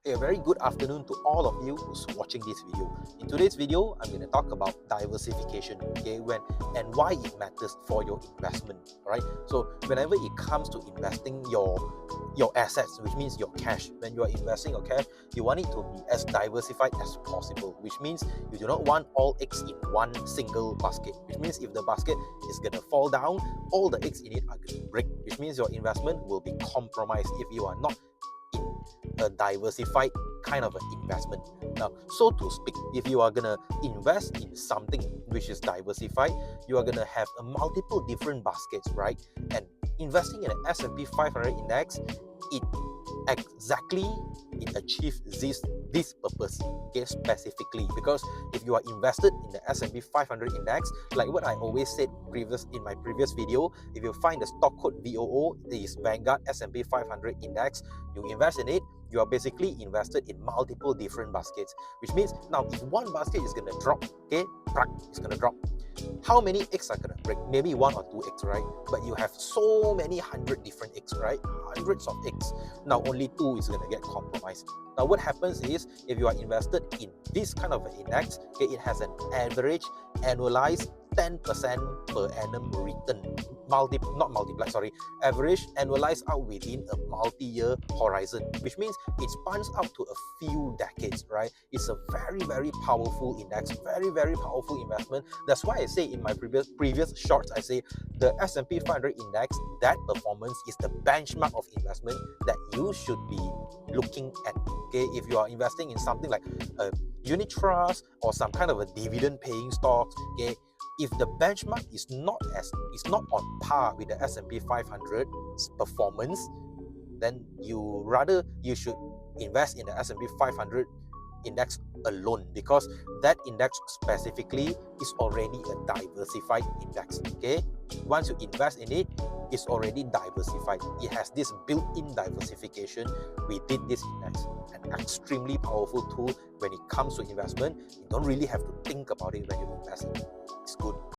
A very good afternoon to all of you who's watching this video. In today's video, I'm going to talk about diversification, okay, and why it matters for your investment. All right. So whenever it comes to investing your assets, which means your cash, when you are investing your cash, you want it to be as diversified as possible, which means you do not want all eggs in one single basket. Which means if the basket is going to fall down, all the eggs in it are going to break. Which means your investment will be compromised if you are not in a diversified kind of an investment. Now, so to speak, if you are gonna invest in something which is diversified, you are gonna have a multiple different baskets, right? And investing in an S&P 500 index, it exactly it achieves this purpose, okay, specifically because if you are invested in the S&P 500 index, like what I always said in my previous video, if you find the stock code VOO, is Vanguard S&P 500 index, you invest in it, you are basically invested in multiple different baskets, which means now if one basket is going to drop, okay, it's going to drop, how many eggs are going to break? Maybe one or two eggs, right? But you have so many hundred different eggs, right? Hundreds of eggs. Now only two is going to get compromised. Now what happens is, if you are invested in this kind of an index, okay, it has an average annualized 10% per annum return, average annualized out within a multi-year horizon, which means it spans out to a few decades, right? It's a very powerful index, very powerful investment. That's why I say in my previous shorts, I say the S&P 500 index, that performance is the benchmark of investment that you should be looking at. Okay, if you are investing in something like a unit trust or some kind of a dividend paying stocks, okay, if the benchmark is not on par with the S&P 500 performance, then you should invest in the S&P 500 index alone, because that index specifically is already a diversified index. Okay, once you invest in it, it's already diversified. It has this built-in diversification within this index, an extremely powerful tool when it comes to investment. You don't really have to think about it when you invest in it. It's good.